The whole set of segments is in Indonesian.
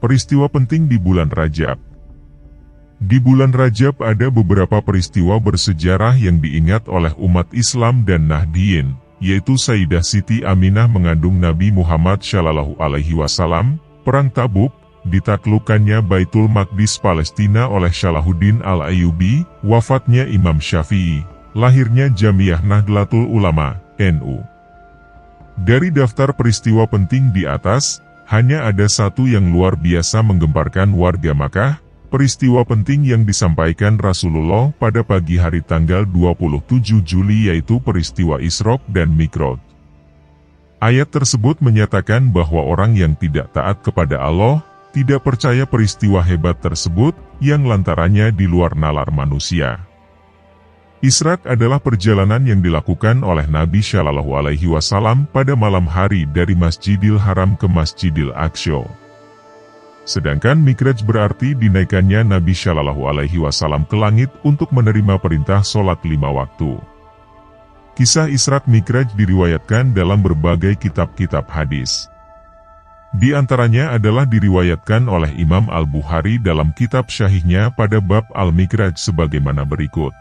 Peristiwa penting di bulan Rajab. Di bulan Rajab ada beberapa peristiwa bersejarah yang diingat oleh umat Islam dan Nahdiyin, yaitu Sayyidah Siti Aminah mengandung Nabi Muhammad SAW, Perang Tabuk, ditaklukkannya Baitul Maqdis Palestina oleh Salahuddin Al-Ayyubi, wafatnya Imam Syafi'i, lahirnya Jamiah Nahdlatul Ulama, NU. Dari daftar peristiwa penting di atas, hanya ada satu yang luar biasa menggemparkan warga Makkah, peristiwa penting yang disampaikan Rasulullah pada pagi hari tanggal 27 Juli yaitu peristiwa Isra dan Mi'raj. Ayat tersebut menyatakan bahwa orang yang tidak taat kepada Allah, tidak percaya peristiwa hebat tersebut, yang lantarannya di luar nalar manusia. Isra adalah perjalanan yang dilakukan oleh Nabi Shallallahu Alaihi Wasallam pada malam hari dari Masjidil Haram ke Masjidil Aqsa. Sedangkan Mi'raj berarti dinaikannya Nabi Shallallahu Alaihi Wasallam ke langit untuk menerima perintah sholat 5 waktu. Kisah Isra Mi'raj diriwayatkan dalam berbagai kitab-kitab hadis. Di antaranya adalah diriwayatkan oleh Imam Al-Bukhari dalam kitab Syahihnya pada bab Al-Mi'raj sebagaimana berikut.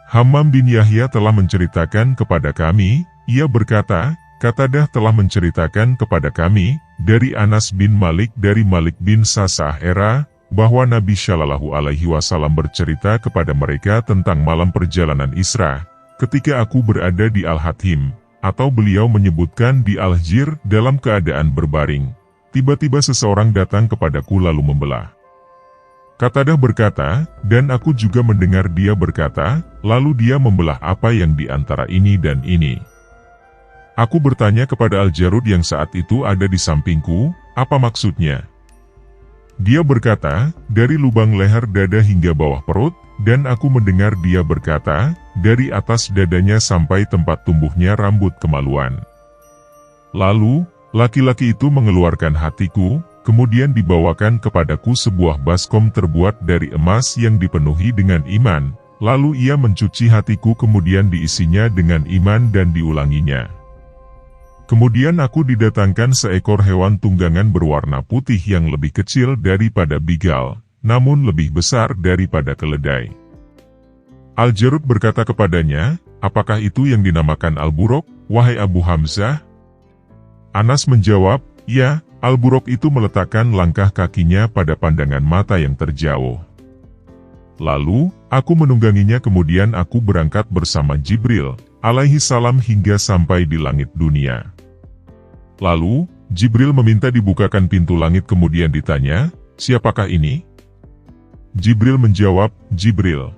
Hammam bin Yahya telah menceritakan kepada kami, ia berkata, Qatadah telah menceritakan kepada kami, dari Anas bin Malik dari Malik bin Sasa'era, bahwa Nabi Shallallahu Alaihi Wasallam bercerita kepada mereka tentang malam perjalanan Isra, ketika aku berada di Al-Hatim, atau beliau menyebutkan di Al-Hijr dalam keadaan berbaring. Tiba-tiba seseorang datang kepadaku lalu membelah. Qatadah berkata, dan aku juga mendengar dia berkata, lalu dia membelah apa yang di antara ini dan ini. Aku bertanya kepada Al-Jarud yang saat itu ada di sampingku, apa maksudnya? Dia berkata, dari lubang leher dada hingga bawah perut, dan aku mendengar dia berkata, dari atas dadanya sampai tempat tumbuhnya rambut kemaluan. Lalu, laki-laki itu mengeluarkan hatiku, kemudian dibawakan kepadaku sebuah baskom terbuat dari emas yang dipenuhi dengan iman, lalu ia mencuci hatiku kemudian diisinya dengan iman dan diulanginya. Kemudian aku didatangkan seekor hewan tunggangan berwarna putih yang lebih kecil daripada bigal, namun lebih besar daripada keledai. Al-Jarud berkata kepadanya, apakah itu yang dinamakan Al-Buraq, wahai Abu Hamzah? Anas menjawab, ya, Al-Buraq itu meletakkan langkah kakinya pada pandangan mata yang terjauh. Lalu, aku menungganginya kemudian aku berangkat bersama Jibril, alaihi salam hingga sampai di langit dunia. Lalu, Jibril meminta dibukakan pintu langit kemudian ditanya, siapakah ini? Jibril menjawab, Jibril.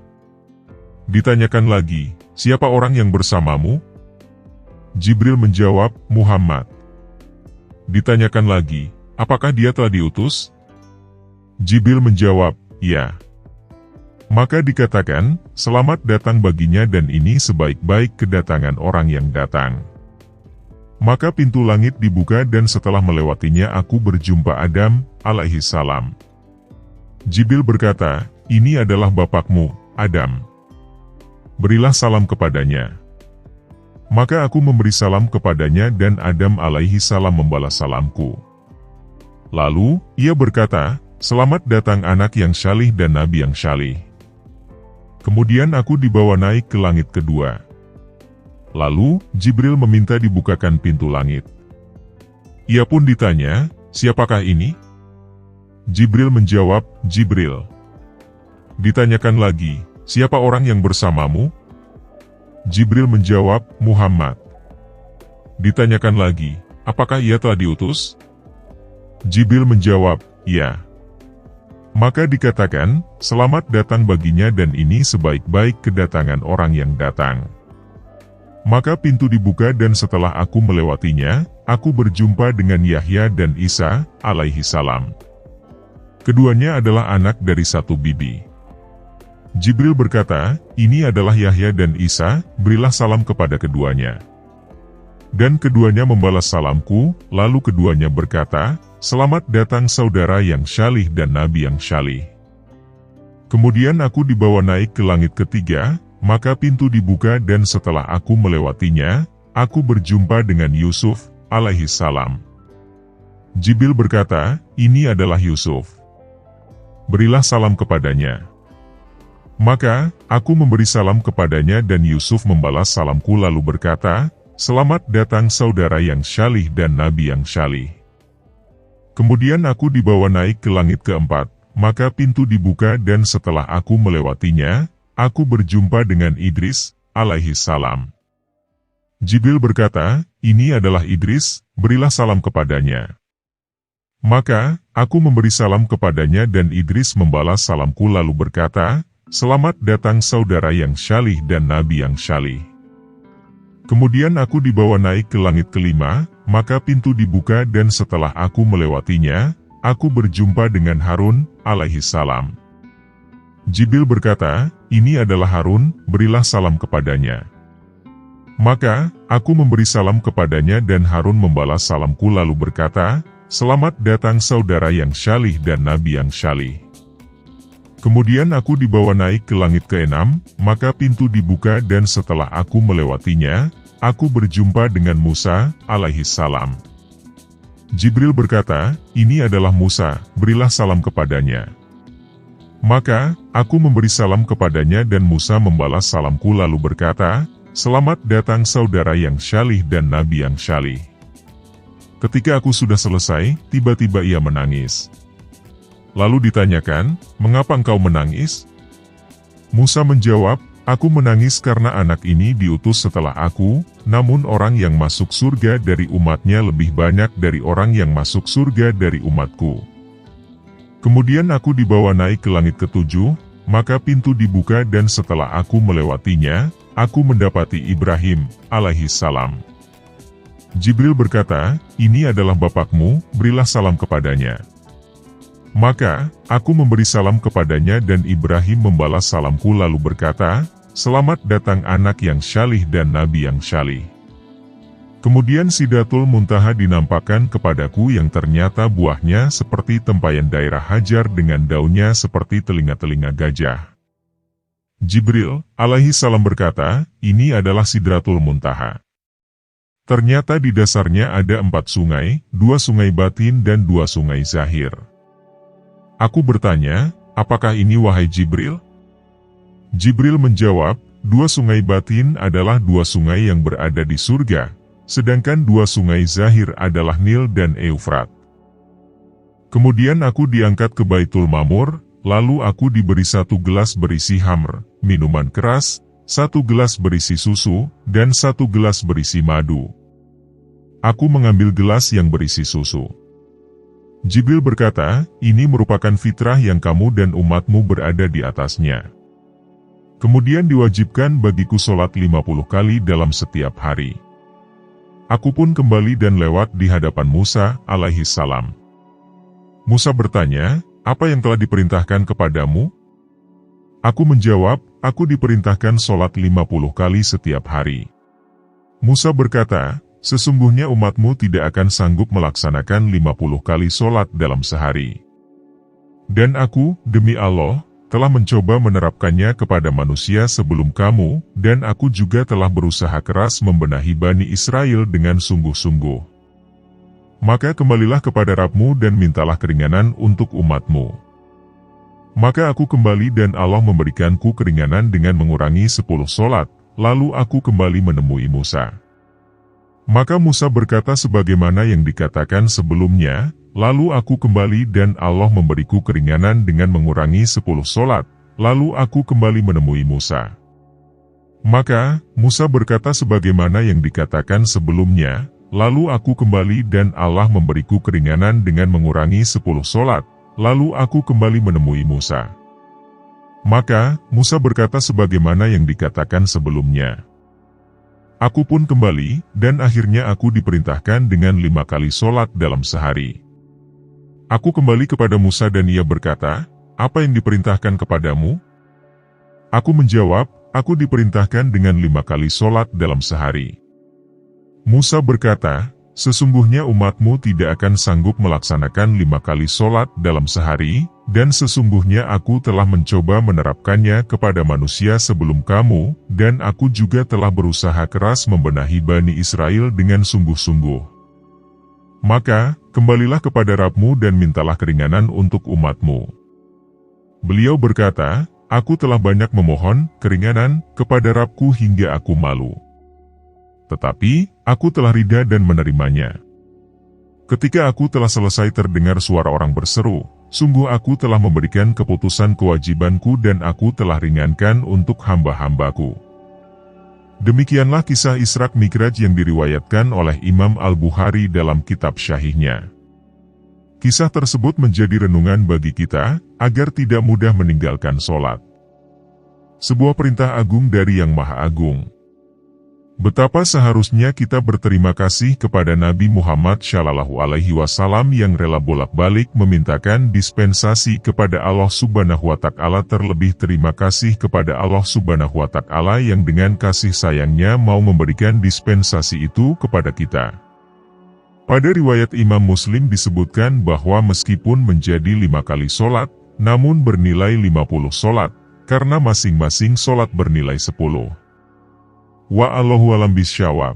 Ditanyakan lagi, siapa orang yang bersamamu? Jibril menjawab, Muhammad. Ditanyakan lagi, apakah dia telah diutus? Jibril menjawab, ya. Maka dikatakan, selamat datang baginya dan ini sebaik-baik kedatangan orang yang datang. Maka pintu langit dibuka dan setelah melewatinya aku berjumpa Adam, alaihi salam. Jibril berkata, ini adalah bapakmu, Adam. Berilah salam kepadanya. Maka aku memberi salam kepadanya dan Adam alaihi salam membalas salamku. Lalu, ia berkata, selamat datang anak yang syalih dan nabi yang syalih. Kemudian aku dibawa naik ke langit kedua. Lalu, Jibril meminta dibukakan pintu langit. Ia pun ditanya, siapakah ini? Jibril menjawab, Jibril. Ditanyakan lagi, siapa orang yang bersamamu? Jibril menjawab, Muhammad. Ditanyakan lagi, apakah ia telah diutus? Jibril menjawab, ya. Maka dikatakan, selamat datang baginya dan ini sebaik-baik kedatangan orang yang datang. Maka pintu dibuka dan setelah aku melewatinya, aku berjumpa dengan Yahya dan Isa, alaihi salam. Keduanya adalah anak dari satu bibi. Jibril berkata, ini adalah Yahya dan Isa, berilah salam kepada keduanya. Dan keduanya membalas salamku, lalu keduanya berkata, selamat datang saudara yang syalih dan nabi yang syalih. Kemudian aku dibawa naik ke langit ketiga, maka pintu dibuka dan setelah aku melewatinya, aku berjumpa dengan Yusuf, alaihi salam. Jibril berkata, "Ini adalah Yusuf. Berilah salam kepadanya." Maka, aku memberi salam kepadanya dan Yusuf membalas salamku lalu berkata, "Selamat datang saudara yang syalih dan nabi yang syalih." Kemudian aku dibawa naik ke langit keempat, maka pintu dibuka dan setelah aku melewatinya, aku berjumpa dengan Idris, alaihi salam. Jibril berkata, "Ini adalah Idris, berilah salam kepadanya." Maka, aku memberi salam kepadanya dan Idris membalas salamku lalu berkata, "Selamat datang saudara yang syalih dan nabi yang syalih." Kemudian aku dibawa naik ke langit kelima, maka pintu dibuka dan setelah aku melewatinya, aku berjumpa dengan Harun, alaihi salam. Jibril berkata, "Ini adalah Harun, berilah salam kepadanya." Maka, aku memberi salam kepadanya dan Harun membalas salamku lalu berkata, "Selamat datang saudara yang syalih dan nabi yang syalih." Kemudian aku dibawa naik ke langit keenam, maka pintu dibuka dan setelah aku melewatinya, aku berjumpa dengan Musa, alaihi salam. Jibril berkata, "Ini adalah Musa, berilah salam kepadanya." Maka, aku memberi salam kepadanya dan Musa membalas salamku lalu berkata, "Selamat datang saudara yang syalih dan nabi yang syalih." Ketika aku sudah selesai, tiba-tiba ia menangis. Lalu ditanyakan, "Mengapa engkau menangis?" Musa menjawab, "Aku menangis karena anak ini diutus setelah aku, namun orang yang masuk surga dari umatnya lebih banyak dari orang yang masuk surga dari umatku." Kemudian aku dibawa naik ke langit ketujuh, maka pintu dibuka dan setelah aku melewatinya, aku mendapati Ibrahim, alaihi salam. Jibril berkata, "Ini adalah bapakmu, berilah salam kepadanya." Maka, aku memberi salam kepadanya dan Ibrahim membalas salamku lalu berkata, "Selamat datang anak yang syalih dan nabi yang syalih." Kemudian Sidratul Muntaha dinampakkan kepadaku yang ternyata buahnya seperti tempayan daerah hajar dengan daunnya seperti telinga-telinga gajah. Jibril, alaihi salam berkata, "Ini adalah Sidratul Muntaha." Ternyata di dasarnya ada 4 sungai, 2 sungai batin dan 2 sungai zahir. Aku bertanya, "Apakah ini wahai Jibril?" Jibril menjawab, 2 sungai batin adalah 2 sungai yang berada di surga, sedangkan 2 sungai zahir adalah Nil dan Eufrat. Kemudian aku diangkat ke Baitul Mamur, lalu aku diberi 1 gelas berisi hamr, minuman keras, 1 gelas berisi susu, dan 1 gelas berisi madu. Aku mengambil gelas yang berisi susu. Jibril berkata, "Ini merupakan fitrah yang kamu dan umatmu berada di atasnya." Kemudian diwajibkan bagiku sholat 50 kali dalam setiap hari. Aku pun kembali dan lewat di hadapan Musa, alaihi salam. Musa bertanya, "Apa yang telah diperintahkan kepadamu?" Aku menjawab, "Aku diperintahkan sholat 50 kali setiap hari." Musa berkata, "Sesungguhnya umatmu tidak akan sanggup melaksanakan 50 kali sholat dalam sehari. Dan aku, demi Allah, telah mencoba menerapkannya kepada manusia sebelum kamu, dan aku juga telah berusaha keras membenahi Bani Israel dengan sungguh-sungguh. Maka kembalilah kepada Rabbmu dan mintalah keringanan untuk umatmu." Maka aku kembali dan Allah memberikanku keringanan dengan mengurangi 10 sholat, lalu aku kembali menemui Musa. Maka Musa berkata sebagaimana yang dikatakan sebelumnya, lalu aku kembali dan Allah memberiku keringanan dengan mengurangi 10 sholat, lalu aku kembali menemui Musa. Maka, Musa berkata sebagaimana yang dikatakan sebelumnya, lalu aku kembali dan Allah memberiku keringanan dengan mengurangi 10 sholat, lalu aku kembali menemui Musa. Maka, Musa berkata sebagaimana yang dikatakan sebelumnya. Aku pun kembali, dan akhirnya aku diperintahkan dengan 5 kali sholat dalam sehari. Aku kembali kepada Musa dan ia berkata, "Apa yang diperintahkan kepadamu?" Aku menjawab, "Aku diperintahkan dengan 5 kali sholat dalam sehari." Musa berkata, "Sesungguhnya umatmu tidak akan sanggup melaksanakan 5 kali sholat dalam sehari, dan sesungguhnya aku telah mencoba menerapkannya kepada manusia sebelum kamu, dan aku juga telah berusaha keras membenahi Bani Israel dengan sungguh-sungguh." Maka, kembalilah kepada Rabb-Mu dan mintalah keringanan untuk umat-Mu. Beliau berkata, aku telah banyak memohon keringanan kepada Rabb-Ku hingga aku malu. Tetapi, aku telah ridha dan menerimanya. Ketika aku telah selesai terdengar suara orang berseru, sungguh aku telah memberikan keputusan kewajibanku dan aku telah ringankan untuk hamba-hambaku. Demikianlah kisah Isra Mi'raj yang diriwayatkan oleh Imam Al-Bukhari dalam kitab Syahihnya. Kisah tersebut menjadi renungan bagi kita, agar tidak mudah meninggalkan sholat. Sebuah perintah agung dari Yang Maha Agung. Betapa seharusnya kita berterima kasih kepada Nabi Muhammad SAW yang rela bolak-balik memintakan dispensasi kepada Allah Subhanahu wa Ta'ala, terlebih terima kasih kepada Allah Subhanahu wa Ta'ala yang dengan kasih sayangnya mau memberikan dispensasi itu kepada kita. Pada riwayat Imam Muslim disebutkan bahwa meskipun menjadi 5 kali sholat, namun bernilai 50 sholat, karena masing-masing sholat bernilai 10. Wa'allahu a'lam bishawab.